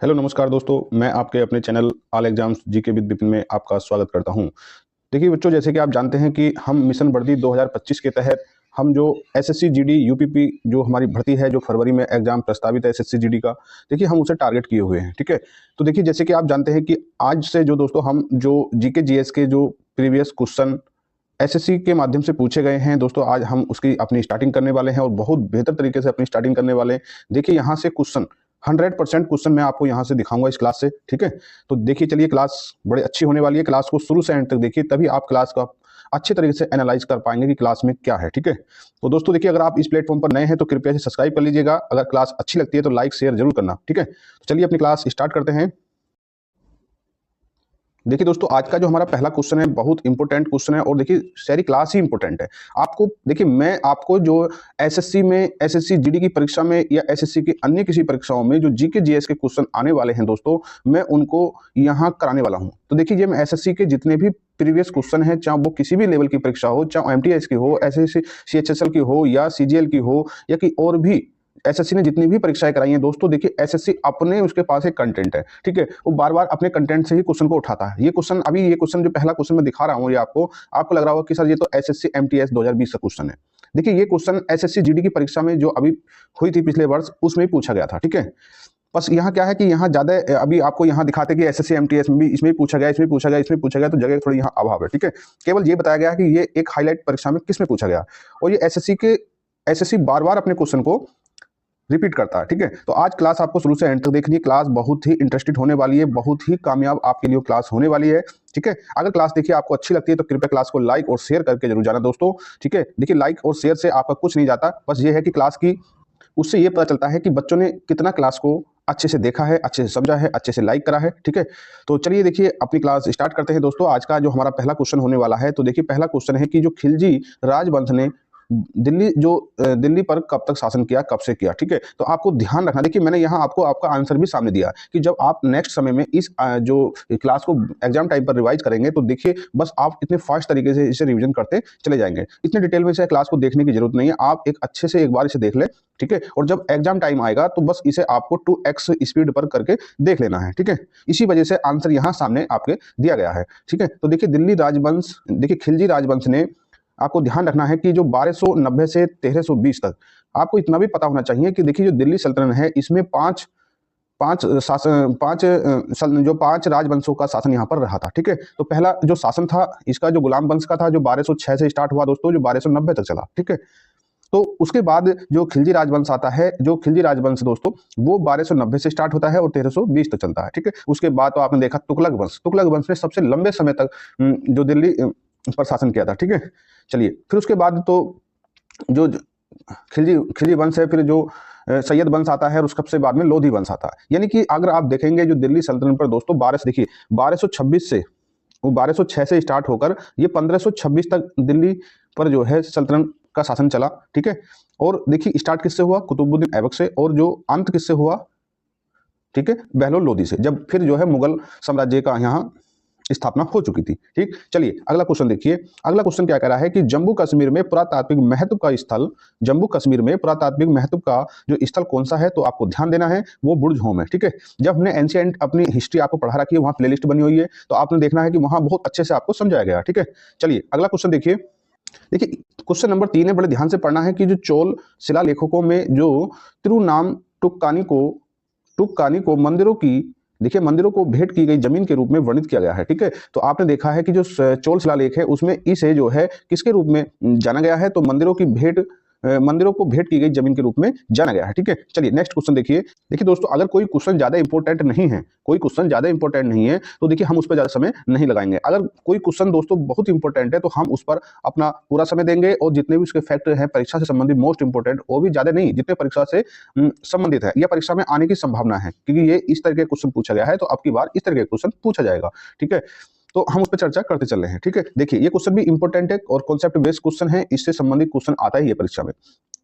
Hello नमस्कार दोस्तों, मैं आपके अपने channel all exams GK with Vipin में आपका स्वागत करता हूं। देखिए बच्चों, जैसे कि आप जानते हैं कि हम मिशन वर्दी 2025 के तहत हम जो एसएससी जीडी यूपीपी जो हमारी भर्ती है, जो फरवरी में एग्जाम प्रस्तावित है एसएससी जीडी का, देखिए हम उसे टारगेट किए हुए हैं। ठीक है, तो देखिए जैसे कि आप जानते हैं कि आज से जो दोस्तों हम जो जीके जीएस के जो प्रीवियस क्वेश्चन एसएससी के माध्यम से पूछे गए हैं दोस्तों, आज हम उसकी अपनी स्टार्टिंग करने वाले हैं और बहुत बेहतर तरीके से अपनी स्टार्टिंग करने वाले हैं। देखिए यहाँ से क्वेश्चन 100% क्वेश्चन मैं आपको यहाँ से दिखाऊंगा इस क्लास से। ठीक है, तो देखिए चलिए, क्लास बड़ी अच्छी होने वाली है। क्लास को शुरू से एंड तक देखिए, तभी आप क्लास का अच्छे तरीके से एनालाइज कर पाएंगे कि क्लास में क्या है। ठीक है, तो दोस्तों देखिए, अगर आप इस प्लेटफॉर्म पर नए हैं तो कृपया से सब्सक्राइब कर लीजिएगा। अगर क्लास अच्छी लगती है तो लाइक शेयर जरूर करना। ठीक है, तो चलिए अपनी क्लास स्टार्ट करते हैं। देखिए दोस्तों, आज का जो हमारा पहला क्वेश्चन है बहुत इंपॉर्टेंट क्वेश्चन है और देखिए सारी क्लास ही इंपॉर्टेंट है। आपको देखिए, मैं आपको जो एसएससी में एसएससी जीडी की परीक्षा में या एसएससी की अन्य किसी परीक्षाओं में जो जीके जीएस के क्वेश्चन आने वाले हैं दोस्तों, मैं उनको यहाँ कराने वाला हूँ। तो देखिए, ये मैं एसएससी के जितने भी प्रीवियस क्वेश्चन है, चाहे वो किसी भी लेवल की परीक्षा हो, चाहे एमटीएस की हो, एसएससी सीएचएसएल की हो या सीजीएल की हो या कि और भी एसएससी ने जितनी भी परीक्षाएं कराई हैं दोस्तों, देखिए एसएससी अपने उसके पास एक कंटेंट है। ठीक है, वो बार बार अपने कंटेंट से ही क्वेश्चन को उठाता है। ये क्वेश्चन ये क्वेश्चन जो पहला क्वेश्चन मैं दिखा रहा हूँ, ये आपको लग रहा होगा कि सर ये तो एसएससी एमटीएस 2020 का क्वेश्चन है। देखिए ये क्वेश्चन एसएससी जीडी की परीक्षा में जो अभी हुई थी पिछले वर्ष, उसमें ही पूछा गया था। ठीक है, बस यहाँ क्या है कि यहाँ ज्यादा अभी आपको यहाँ दिखाते कि एसएससी एमटीएस में भी इसमें ही पूछा गया, इसमें पूछा गया, इसमें पूछा गया, तो जगह थोड़ी यहाँ अभाव है। ठीक है, केवल ये बताया गया कि ये एक हाईलाइट परीक्षा में किसमें पूछा गया, और ये एसएससी बार बार अपने क्वेश्चन को रिपीट करता है। ठीक है, तो आज क्लास आपको शुरू से एंड तक देखनी है। क्लास बहुत ही इंटरेस्टेड होने वाली है, बहुत ही कामयाब आपके लिए क्लास होने वाली है। ठीक है, अगर क्लास देखिए आपको अच्छी लगती है तो कृपया क्लास को लाइक और शेयर करके जरूर जाना दोस्तों। ठीक है, देखिए लाइक और शेयर से आपका कुछ नहीं जाता, बस ये है कि क्लास की उससे ये पता चलता है कि बच्चों ने कितना क्लास को अच्छे से देखा है, अच्छे से समझा है, अच्छे से लाइक करा है। ठीक है, तो चलिए देखिए अपनी क्लास स्टार्ट करते हैं दोस्तों। आज का जो हमारा पहला क्वेश्चन होने वाला है, तो देखिए पहला क्वेश्चन है कि जो खिलजी राजवंश ने दिल्ली पर कब तक शासन किया, कब से किया। ठीक है, तो आपको ध्यान रखना। देखिए मैंने यहाँ आपको आपका आंसर भी सामने दिया कि जब आप नेक्स्ट समय में इस जो क्लास को एग्जाम टाइम पर रिवाइज करेंगे तो देखिए बस आप इतने फास्ट तरीके से इसे रिवीजन करते चले जाएंगे। इतने डिटेल में इसे क्लास को देखने की जरूरत नहीं है, आप एक अच्छे से एक बार इसे देख ले। ठीक है, और जब एग्जाम टाइम आएगा तो बस इसे आपको 2x स्पीड पर करके देख लेना है। ठीक है, इसी वजह से आंसर यहाँ सामने आपके दिया गया है। ठीक है, तो देखिए दिल्ली राजवंश, देखिए खिलजी राजवंश ने, आपको ध्यान रखना है कि जो 1290 से 1320 तक, आपको इतना भी पता होना चाहिए कि देखिए जो दिल्ली सल्तनत है इसमें पांच पांच शासन पांच जो पांच राजवंशों का शासन यहाँ पर रहा था। ठीक है, तो पहला जो शासन था इसका जो गुलाम वंश का था, जो 1206 से स्टार्ट हुआ दोस्तों, जो 1290 तक चला। ठीक है, तो उसके बाद जो खिलजी राजवंश आता है, जो खिलजी राजवंश दोस्तों वो 1290 से स्टार्ट होता है और 1320 तक चलता है। ठीक है, उसके बाद तो आपने देखा तुगलक वंश ने सबसे लंबे समय तक जो दिल्ली पर शासन किया था। ठीक है, चलिए फिर उसके बाद तो जो खिलजी वंश है, फिर जो सैयद वंश आता है और उसके सबसे बाद में लोधी वंश आता है। यानी कि अगर आप देखेंगे जो दिल्ली सल्तनत पर दोस्तों 1226 से, वो 1206 से स्टार्ट होकर ये 1526 तक दिल्ली पर जो है सल्तनत का शासन चला। ठीक है, और देखिए स्टार्ट किससे हुआ, कुतुबुद्दीन ऐबक से, और जो अंत किससे हुआ, ठीक है, बहलोल लोधी से, जब फिर जो है मुगल साम्राज्य का यहाँ स्थापना हो चुकी थी। ठीक, चलिए अगला क्वेश्चन देखिए। अगला क्वेश्चन क्या कह रहा है कि जम्मू कश्मीर में पुरातात्विक महत्व का स्थल, जम्मू कश्मीर में पुरातात्विक महत्व का जो स्थल कौन सा है, तो आपको ध्यान देना है वो बुर्ज होम है। ठीक है, जब हमने एंशिएंट अपनी हिस्ट्री आपको पढ़ा रखी है, वहाँ प्लेलिस्ट बनी हुई है, तो आपने देखना है कि वहाँ बहुत अच्छे से आपको समझाया गया। ठीक है, चलिए अगला क्वेश्चन देखिए। देखिए क्वेश्चन नंबर 3 है, बड़े ध्यान से पढ़ना है कि जो चोल शिलालेखों में जो तिरुनाम टुक्कानी को मंदिरों की, देखिए मंदिरों को भेंट की गई जमीन के रूप में वर्णित किया गया है। ठीक है, तो आपने देखा है कि जो चोल शिलालेख है उसमें इसे जो है किसके रूप में जाना गया है, तो मंदिरों को भेंट की गई जमीन के रूप में जाना गया है। ठीक है, चलिए नेक्स्ट क्वेश्चन देखिए। देखिए दोस्तों, अगर कोई क्वेश्चन ज्यादा इंपॉर्टेंट नहीं है, तो देखिए हम उस पर ज्यादा समय नहीं लगाएंगे। अगर कोई क्वेश्चन दोस्तों बहुत इंपॉर्टेंट है तो हम उस पर अपना पूरा समय देंगे, और जितने भी उसके फैक्टर हैं परीक्षा से संबंधित मोस्ट इंपॉर्टेंट, वो भी ज्यादा नहीं, जितने परीक्षा से संबंधित है या परीक्षा में आने की संभावना है, क्योंकि ये इस तरह के क्वेश्चन पूछा गया है, तो अब की बार इस तरह के क्वेश्चन पूछा जाएगा। ठीक है, तो हम उस पर चर्चा करते चल रहे हैं। ठीक है, देखिए ये क्वेश्चन भी इंपॉर्टेंट है और कॉन्सेप्ट बेस्ड क्वेश्चन है, इससे संबंधित क्वेश्चन आता ही है परीक्षा में।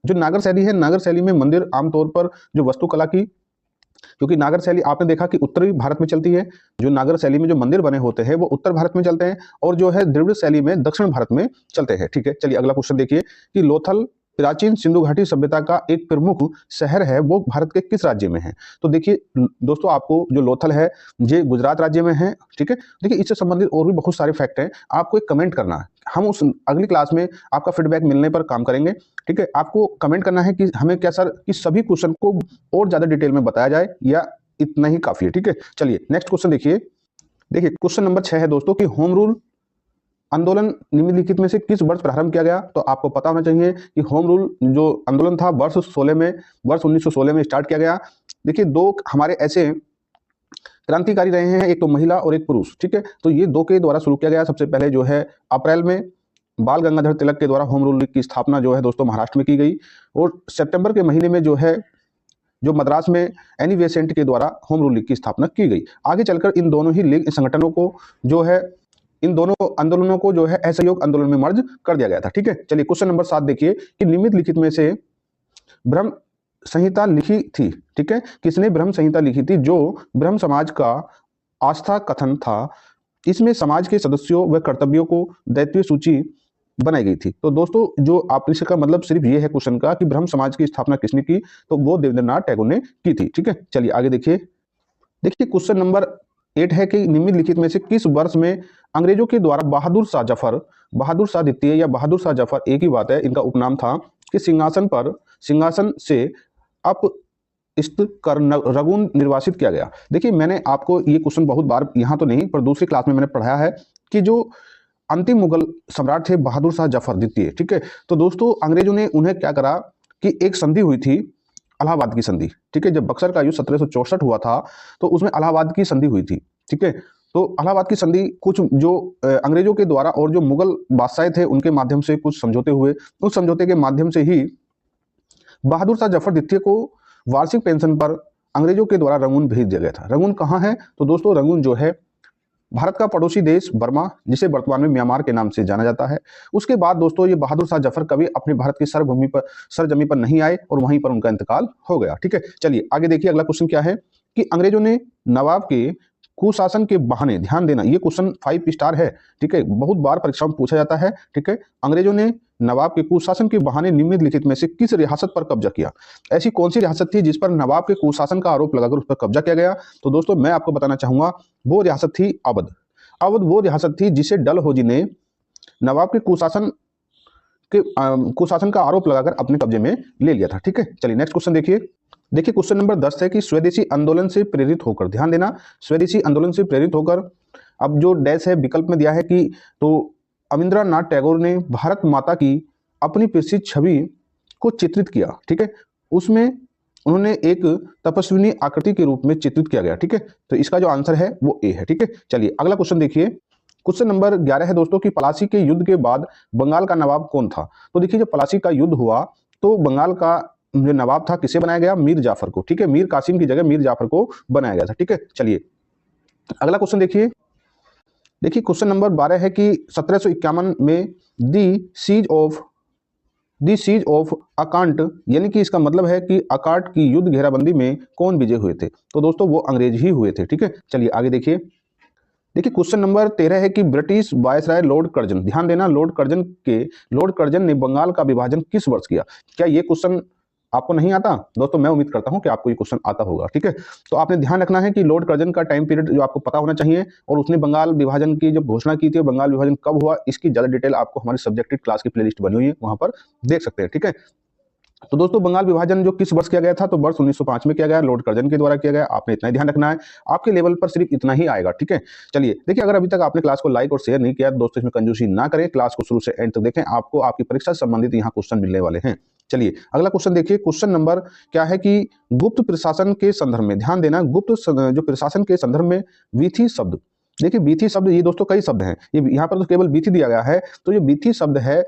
जो नागर शैली है, नागर शैली में मंदिर आमतौर पर जो वास्तुकला की, क्योंकि नागर शैली आपने देखा कि उत्तरी भारत में चलती है, जो नागर शैली में जो मंदिर बने होते हैं वो उत्तर भारत में चलते हैं, और जो है द्रविड़ शैली में दक्षिण भारत में चलते हैं। ठीक है, चलिए अगला क्वेश्चन देखिए कि लोथल प्राचीन सिंधु घाटी सभ्यता का एक प्रमुख शहर है वो भारत के किस राज्य में है? तो देखिए दोस्तों, आपको जो लोथल है ये गुजरात राज्य में है। ठीक है, देखिए इससे संबंधित और भी बहुत सारे फैक्ट हैं, आपको एक कमेंट करना है। हम उस अगली क्लास में आपका फीडबैक मिलने पर काम करेंगे। ठीक है, आपको कमेंट करना है कि हमें क्या सर कि सभी क्वेश्चन को और ज्यादा डिटेल में बताया जाए या इतना ही काफी है। ठीक है, चलिए नेक्स्ट क्वेश्चन देखिए। देखिए क्वेश्चन नंबर 6 है दोस्तों कि होम रूल आंदोलन निम्नलिखित में से किस वर्ष प्रारंभ किया गया? तो आपको पता होना चाहिए कि होम रूल जो आंदोलन था वर्ष 1916 में स्टार्ट किया गया। देखिए दो हमारे ऐसे क्रांतिकारी रहे हैं, एक तो महिला और एक पुरुष। ठीक है, तो ये दो के द्वारा शुरू किया गया। सबसे पहले जो है अप्रैल में बाल गंगाधर तिलक के द्वारा होम रूल लीग की स्थापना जो है दोस्तों महाराष्ट्र में की गई, और सितंबर के महीने में जो है जो मद्रास में एनी बेसेंट के द्वारा होम रूल लीग की स्थापना की गई। आगे चलकर इन दोनों ही लीग संगठनों को जो है इन दोनों आंदोलनों को जो है असहयोग आंदोलन में मर्ज कर दिया गया था। ठीक है, चलिए क्वेश्चन नंबर 7 देखिए कि निम्नलिखित में से ब्रह्म संहिता लिखी थी। ठीक है, किसने ब्रह्म संहिता लिखी थी? जो ब्रह्म समाज का आस्था कथन था। इसमें समाज के सदस्यों व कर्तव्यों को दैत्य सूची बनाई गई थी। तो दोस्तों जो आप इसका मतलब सिर्फ ये है क्वेश्चन का कि ब्रह्म समाज की स्थापना किसने की? तो वो देवेंद्रनाथ टैगोर ने की थी। ठीक है, चलिए आगे देखिए। देखिए क्वेश्चन नंबर 8 है कि निम्नलिखित में से किस वर्ष में अंग्रेजों के द्वारा बहादुर शाह द्वितीय या बहादुर शाह जफर, एक ही बात है, इनका उपनाम था, कि सिंहासन से अप कर रगुन निर्वासित किया गया। देखिए मैंने आपको ये क्वेश्चन बहुत बार यहाँ तो नहीं पर दूसरी क्लास में मैंने पढ़ाया है कि जो अंतिम मुगल सम्राट थे बहादुर शाह जफर द्वितीय। ठीक है, तो दोस्तों अंग्रेजों ने उन्हें क्या करा कि एक संधि हुई थी, इलाहाबाद की संधि। ठीक है, जब बक्सर का युद्ध 1764 हुआ था तो उसमें इलाहाबाद की संधि हुई थी। ठीक है, तो इलाहाबाद की संधि कुछ जो अंग्रेजों के द्वारा और जो मुगल बादशाह थे उनके माध्यम से कुछ समझौते हुए, उस समझौते के माध्यम से ही बहादुर शाह जफर द्वितीय को वार्षिक पेंशन पर अंग्रेजों के द्वारा रंगून भेज दिया गया था। रंगून कहाँ है? तो दोस्तों रंगून जो है भारत का पड़ोसी देश बर्मा, जिसे वर्तमान में म्यांमार के नाम से जाना जाता है। उसके बाद दोस्तों ये बहादुर शाह जफर कभी अपने भारत की सरजमी पर नहीं आए और वहीं पर उनका इंतकाल हो गया। ठीक है, चलिए आगे देखिए। अगला क्वेश्चन क्या है कि अंग्रेजों ने नवाब के कुशासन के बहाने, ध्यान देना ये क्वेश्चन 5 स्टार है। ठीक है, बहुत बार परीक्षा में पूछा जाता है। ठीक है, अंग्रेजों ने नवाब के कुशासन के बहाने निम्नलिखित में से किस रियासत पर कब्जा किया? ऐसी कौन सी रियासत थी जिस पर नवाब के कुशासन का आरोप लगाकर उस पर कब्जा किया गया? तो दोस्तों मैं आपको बताना चाहूंगा वो रियासत थी अवध। अवध वो रियासत थी जिसे डलहौजी ने नवाब के कुशासन का आरोप लगाकर अपने कब्जे में ले लिया था। ठीक है, चलिए नेक्स्ट क्वेश्चन देखिए। देखिए क्वेश्चन नंबर 10 है कि स्वदेशी आंदोलन से प्रेरित होकर, ध्यान देना, स्वदेशी आंदोलन से प्रेरित होकर, अब जो डैश है विकल्प में दिया है कि तो अविंद्रनाथ टैगोर ने भारत माता की अपनी प्रसिद्ध छवि को चित्रित किया। ठीक है, उसमें उन्होंने एक तपस्विनी आकृति के रूप में चित्रित किया गया। ठीक है, तो इसका जो आंसर है वो ए है। ठीक है, चलिए अगला क्वेश्चन देखिए। क्वेश्चन नंबर 11 है दोस्तों कि पलासी के युद्ध के बाद बंगाल का नवाब कौन था? तो देखिए जब पलासी का युद्ध हुआ तो बंगाल का जो नवाब था किसे बनाया गया? मीर जाफर को। ठीक है, मीर कासिम की जगह मीर जाफर को बनाया गया था। ठीक है, चलिए अगला क्वेश्चन देखिए। देखिए क्वेश्चन नंबर 12 है कि 1751 में दी सीज ऑफ अकांट, यानी कि इसका मतलब है कि अकाट की युद्ध घेराबंदी में कौन विजय हुए थे? तो दोस्तों वो अंग्रेज ही हुए थे। ठीक है, चलिए आगे देखिए। देखिए क्वेश्चन नंबर 13 है कि ब्रिटिश वायसराय लॉर्ड कर्जन, ध्यान देना, लॉर्ड कर्जन ने बंगाल का विभाजन किस वर्ष किया? क्या ये क्वेश्चन आपको नहीं आता? दोस्तों मैं उम्मीद करता हूं कि आपको ये क्वेश्चन आता होगा। ठीक है, तो आपने ध्यान रखना है कि लॉर्ड कर्जन का टाइम पीरियड जो आपको पता होना चाहिए, और उसने बंगाल विभाजन की जब घोषणा की थी, बंगाल विभाजन कब हुआ, इसकी ज्यादा डिटेल आपको हमारी सब्जेक्टिव क्लास की प्लेलिस्ट बनी हुई है, वहां पर देख सकते हैं। ठीक है, तो दोस्तों बंगाल विभाजन जो किस वर्ष किया गया था? तो वर्ष 1905 में किया गया, लॉर्ड कर्जन के द्वारा किया गया। आपने इतना ही ध्यान रखना है, आपके लेवल पर सिर्फ इतना ही आएगा। ठीक है, चलिए देखिए, अगर अभी तक आपने क्लास को लाइक और शेयर नहीं किया तो दोस्तों इसमें कंजूसी ना करें, क्लास को शुरू से एंड तक देखें, आपको आपकी परीक्षा से संबंधित यहाँ क्वेश्चन मिलने वाले हैं। चलिए अगला क्वेश्चन देखिए। क्वेश्चन नंबर क्या है कि गुप्त प्रशासन के संदर्भ में, ध्यान देना, गुप्त जो प्रशासन के संदर्भ में वीथी शब्द, देखिए वीथी शब्द ये दोस्तों कई शब्द हैं, ये यहाँ पर तो केवल वीथी दिया गया है, तो ये वीथी शब्द है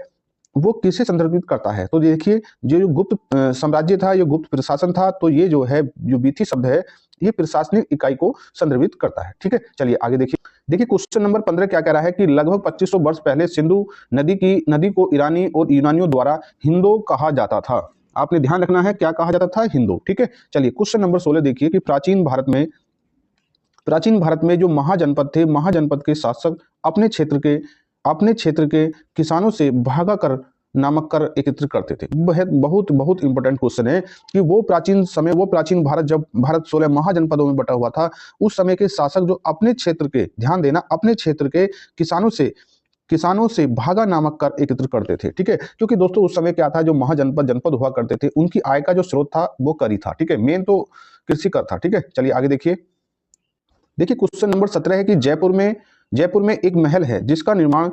वो किसे संदर्भित करता है? तो देखिए जो गुप्त साम्राज्य था, ये गुप्त प्रशासन था, तो ये जो है जो वीथी शब्द है ये प्रशासनिक इकाई को संदर्भित करता है। ठीक है, चलिए आगे देखिए क्वेश्चन नंबर 15 क्या कह रहा है कि लगभग 2500 वर्ष पहले सिंधु नदी को ईरानी और यूनानियों द्वारा हिंदो कहा जाता था। आपने ध्यान रखना है, क्या कहा जाता था? हिंदो। ठीक है, चलिए क्वेश्चन नंबर 16 देखिए कि प्राचीन भारत में जो महाजनपद थे, महाजनपद के शासक अपने क्षेत्र के किसानों से भागा कर नामक कर एकत्रित करते थे। बहुत बहुत इंपॉर्टेंट क्वेश्चन है कि वो प्राचीन समय, वो प्राचीन भारत, जब भारत 16 महाजनपदों में बटा हुआ था, उस समय के शासक जो अपने क्षेत्र के, ध्यान देना, अपने क्षेत्र के किसानों से भागा नामक कर एकत्रित करते थे। ठीक है, क्योंकि दोस्तों उस समय क्या था, जो जनपद हुआ करते थे, उनकी आय का जो स्रोत था वो कर ही था। ठीक है, मेन तो कृषि कर था। ठीक है, चलिए आगे देखिए। क्वेश्चन नंबर 17 है कि जयपुर में एक महल है जिसका निर्माण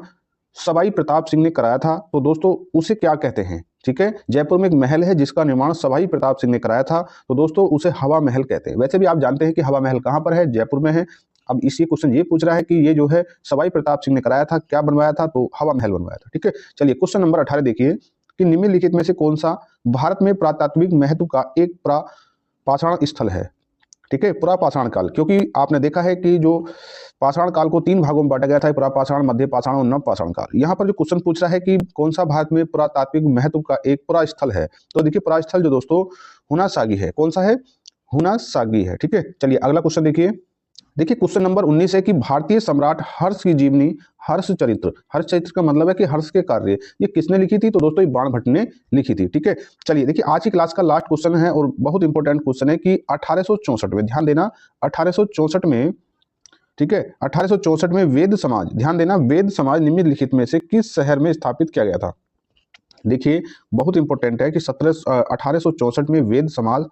सवाई प्रताप सिंह ने कराया था, तो दोस्तों उसे क्या कहते हैं। ठीक है, जयपुर में एक महल है जिसका निर्माण सवाई प्रताप सिंह ने कराया था, तो दोस्तों उसे हवा महल कहते हैं। वैसे भी आप जानते हैं कि हवा महल कहां पर है, जयपुर में है। अब इसी क्वेश्चन ये पूछ रहा है कि ये जो है सवाई प्रताप सिंह ने कराया था, क्या बनवाया था, तो हवा महल बनवाया था। ठीक है, चलिए क्वेश्चन नंबर 18 देखिए कि निम्नलिखित में से कौन सा भारत में पुरातात्विक महत्व का एक पाषाण स्थल है। ठीक है, पुरापाषाण काल, क्योंकि आपने देखा है कि जो पाषाण काल को 3 भागों में बांटा गया था, पुरापाषाण, मध्य पाषाण और नवपाषाण काल। यहाँ पर जो क्वेश्चन पूछ रहा है कि कौन सा भारत में पुरातात्विक महत्व का एक पुरा स्थल है, तो देखिए पुरा स्थल जो दोस्तों हुनासागी है। कौन सा है, हुनासागी है। ठीक है, चलिए अगला क्वेश्चन देखिए। क्वेश्चन नंबर 19 है कि भारतीय सम्राट हर्ष की जीवनी हर्ष चरित्र का मतलब है कि हर्ष के कार्य, ये किसने लिखी थी, तो दोस्तों ये बाणभट्ट ने लिखी थी। ठीक है, चलिए देखिए आज की क्लास का लास्ट क्वेश्चन है और बहुत इंपॉर्टेंट क्वेश्चन है कि 1864 में, ध्यान देना, 1864 में, ठीक है, 1864 में वेद समाज, ध्यान देना, वेद समाज निम्नलिखित में से किस शहर में स्थापित किया गया था। देखिए बहुत इंपॉर्टेंट है कि 1864 में वेद समाज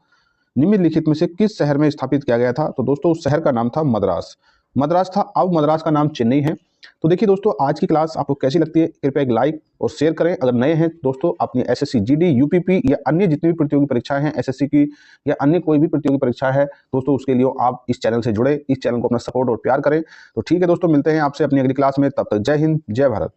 निम्नलिखित में से किस शहर में स्थापित किया गया था, तो दोस्तों उस शहर का नाम था मद्रास था। अब मद्रास का नाम चेन्नई है। तो देखिए दोस्तों आज की क्लास आपको कैसी लगती है, कृपया एक लाइक और शेयर करें। अगर नए हैं दोस्तों, अपनी एसएससी जीडी, यूपीपी या अन्य जितनी भी प्रतियोगी परीक्षाएं हैं एसएससी की या अन्य कोई भी प्रतियोगी परीक्षा है दोस्तों, उसके लिए आप इस चैनल से जुड़े, इस चैनल को अपना सपोर्ट और प्यार करें। तो ठीक है दोस्तों, मिलते हैं आपसे अपनी अगली क्लास में, तब तक जय हिंद, जय भारत।